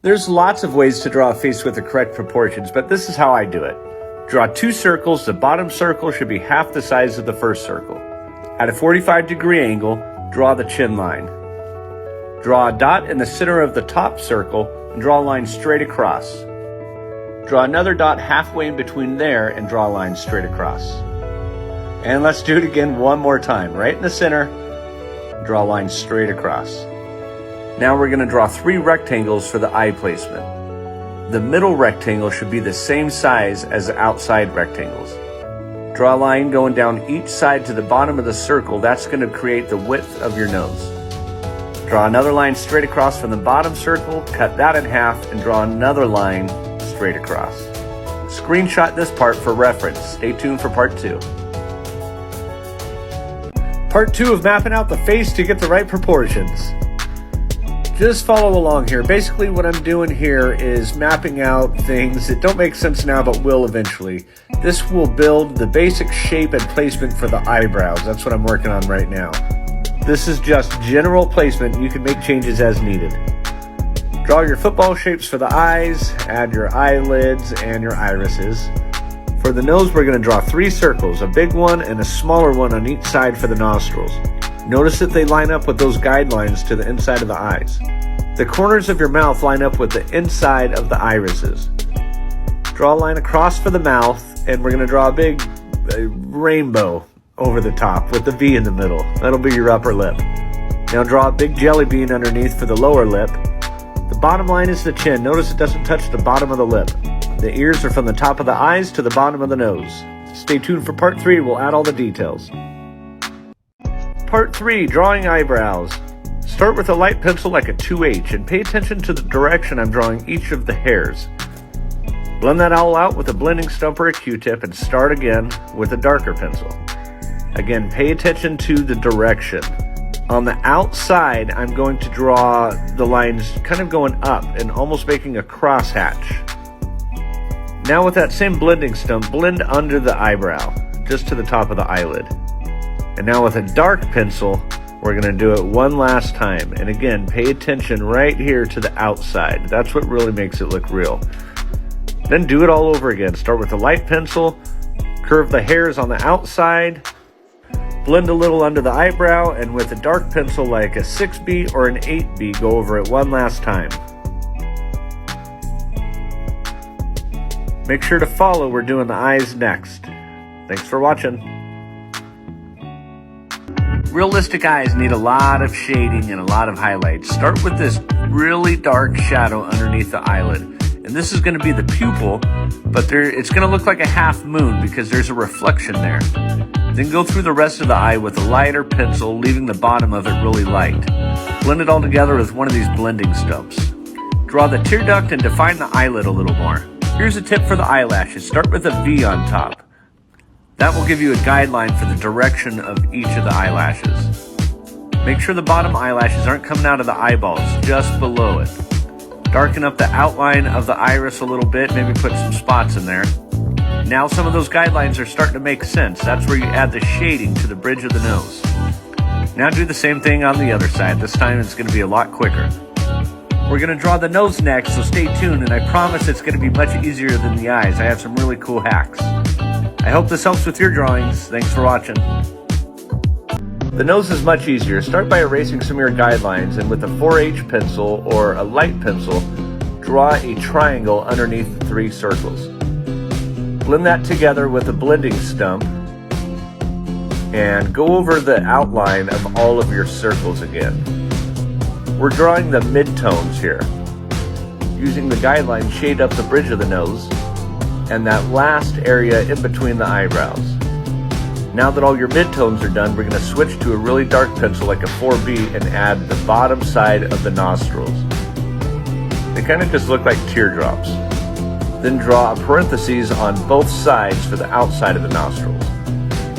There's lots of ways to draw a face with the correct proportions, but this is how I do it. Draw two circles. The bottom circle should be half the size of the first circle. At a 45-degree angle, draw the chin line. Draw a dot in the center of the top circle and draw a line straight across. Draw another dot halfway in between there and draw a line straight across. And let's do it again one more time. Right in the center, draw a line straight across. Now we're going to draw three rectangles for the eye placement. The middle rectangle should be the same size as the outside rectangles. Draw a line going down each side to the bottom of the circle. That's going to create the width of your nose. Draw another line straight across from the bottom circle, cut that in half, and draw another line straight across. Screenshot this part for reference. Stay tuned for part 2. Part 2 of mapping out the face to get the right proportions. Just follow along here. Basically what I'm doing here is mapping out things that don't make sense now but will eventually. This will build the basic shape and placement for the eyebrows. That's what I'm working on right now. This is just general placement. You can make changes as needed. Draw your football shapes for the eyes, add your eyelids and your irises. For the nose, we're going to draw 3 circles, a big one and a smaller one on each side for the nostrils. Notice that they line up with those guidelines to the inside of the eyes. The corners of your mouth line up with the inside of the irises. Draw a line across for the mouth, and we're going to draw a big rainbow over the top with the V in the middle. That'll be your upper lip. Now draw a big jelly bean underneath for the lower lip. The bottom line is the chin. Notice it doesn't touch the bottom of the lip. The ears are from the top of the eyes to the bottom of the nose. Stay tuned for part 3. We'll add all the details. Part 3, drawing eyebrows. Start with a light pencil like a 2H and pay attention to the direction I'm drawing each of the hairs. Blend that all out with a blending stump or a Q-tip and start again with a darker pencil. Again, pay attention to the direction. On the outside, I'm going to draw the lines kind of going up and almost making a crosshatch. Now with that same blending stump, blend under the eyebrow, just to the top of the eyelid. And now with a dark pencil, we're going to do it one last time. And again, pay attention right here to the outside. That's what really makes it look real. Then do it all over again. Start with a light pencil, curve the hairs on the outside, blend a little under the eyebrow, and with a dark pencil like a 6B or an 8B, go over it one last time. Make sure to follow. We're doing the eyes next. Thanks for watching. Realistic eyes need a lot of shading and a lot of highlights. Start with this really dark shadow underneath the eyelid. And this is going to be the pupil, but it's going to look like a half moon because there's a reflection there. Then go through the rest of the eye with a lighter pencil, leaving the bottom of it really light. Blend it all together with one of these blending stumps. Draw the tear duct and define the eyelid a little more. Here's a tip for the eyelashes. Start with a V on top. That will give you a guideline for the direction of each of the eyelashes. Make sure the bottom eyelashes aren't coming out of the eyeballs, just below it. Darken up the outline of the iris a little bit, maybe put some spots in there. Now some of those guidelines are starting to make sense. That's where you add the shading to the bridge of the nose. Now do the same thing on the other side. This time it's going to be a lot quicker. We're going to draw the nose next, so stay tuned, and I promise it's going to be much easier than the eyes. I have some really cool hacks. I hope this helps with your drawings. Thanks for watching. The nose is much easier. Start by erasing some of your guidelines, and with a 4H pencil or a light pencil, draw a triangle underneath the 3 circles. Blend that together with a blending stump, and go over the outline of all of your circles again. We're drawing the midtones here. Using the guideline, shade up the bridge of the nose and that last area in between the eyebrows. Now that all your midtones are done, we're going to switch to a really dark pencil like a 4B and add the bottom side of the nostrils. They kind of just look like teardrops. Then draw a parentheses on both sides for the outside of the nostrils.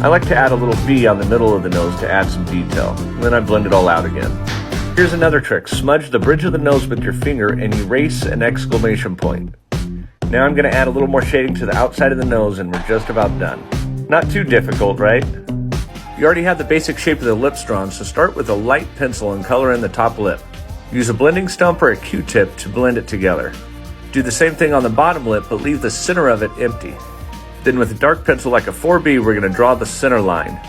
I like to add a little V on the middle of the nose to add some detail. Then I blend it all out again. Here's another trick. Smudge the bridge of the nose with your finger and erase an exclamation point. Now I'm going to add a little more shading to the outside of the nose and we're just about done. Not too difficult, right? You already have the basic shape of the lips drawn, so start with a light pencil and color in the top lip. Use a blending stump or a Q-tip to blend it together. Do the same thing on the bottom lip, but leave the center of it empty. Then with a dark pencil like a 4B, we're going to draw the center line.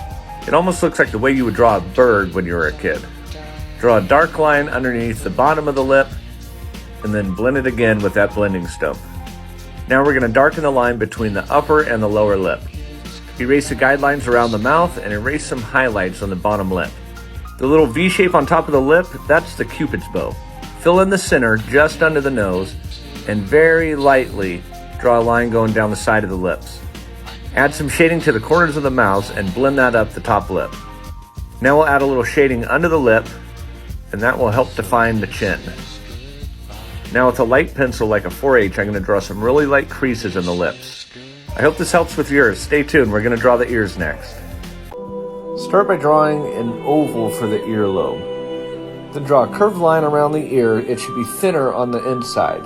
It almost looks like the way you would draw a bird when you were a kid. Draw a dark line underneath the bottom of the lip, and then blend it again with that blending stump. Now we're going to darken the line between the upper and the lower lip. Erase the guidelines around the mouth and erase some highlights on the bottom lip. The little V shape on top of the lip, that's the Cupid's bow. Fill in the center just under the nose and very lightly draw a line going down the side of the lips. Add some shading to the corners of the mouths and blend that up the top lip. Now we'll add a little shading under the lip, and that will help define the chin. Now with a light pencil like a 4H, I'm going to draw some really light creases in the lips. I hope this helps with yours. Stay tuned, we're going to draw the ears next. Start by drawing an oval for the earlobe. Then draw a curved line around the ear. It should be thinner on the inside.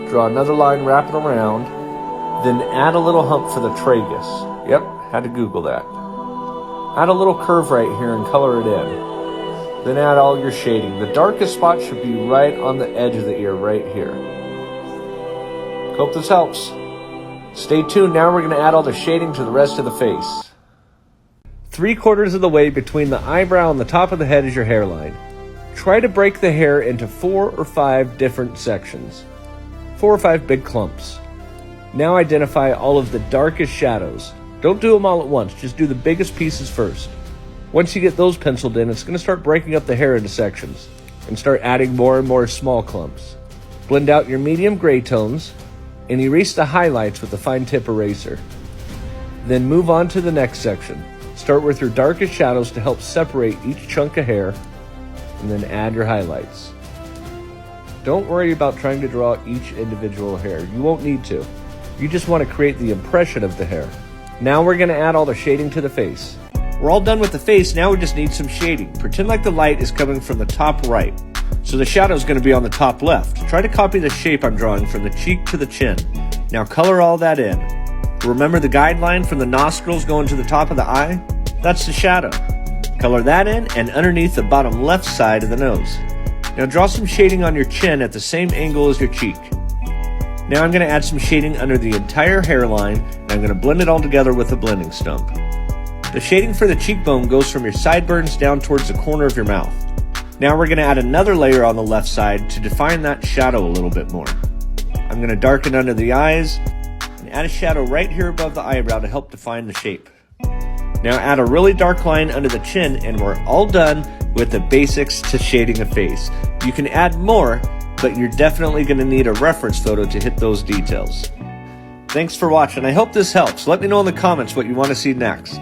Draw another line, wrap it around, then add a little hump for the tragus. Yep, had to Google that. Add a little curve right here and color it in. Then add all your shading. The darkest spot should be right on the edge of the ear, right here. Hope this helps. Stay tuned, now we're going to add all the shading to the rest of the face. 3/4 of the way between the eyebrow and the top of the head is your hairline. Try to break the hair into 4 or 5 different sections. 4 or 5 big clumps. Now identify all of the darkest shadows. Don't do them all at once, just do the biggest pieces first. Once you get those penciled in, it's going to start breaking up the hair into sections and start adding more and more small clumps. Blend out your medium gray tones and erase the highlights with a fine tip eraser. Then move on to the next section. Start with your darkest shadows to help separate each chunk of hair, and then add your highlights. Don't worry about trying to draw each individual hair. You won't need to. You just want to create the impression of the hair. Now we're going to add all the shading to the face. We're all done with the face, now we just need some shading. Pretend like the light is coming from the top right, so the shadow is going to be on the top left. Try to copy the shape I'm drawing from the cheek to the chin. Now color all that in. Remember the guideline from the nostrils going to the top of the eye? That's the shadow. Color that in and underneath the bottom left side of the nose. Now draw some shading on your chin at the same angle as your cheek. Now I'm going to add some shading under the entire hairline, and I'm going to blend it all together with a blending stump. The shading for the cheekbone goes from your sideburns down towards the corner of your mouth. Now we're going to add another layer on the left side to define that shadow a little bit more. I'm going to darken under the eyes, add a shadow right here above the eyebrow to help define the shape. Now add a really dark line under the chin and we're all done with the basics to shading a face. You can add more, but you're definitely going to need a reference photo to hit those details. Thanks for watching. I hope this helps. Let me know in the comments what you want to see next.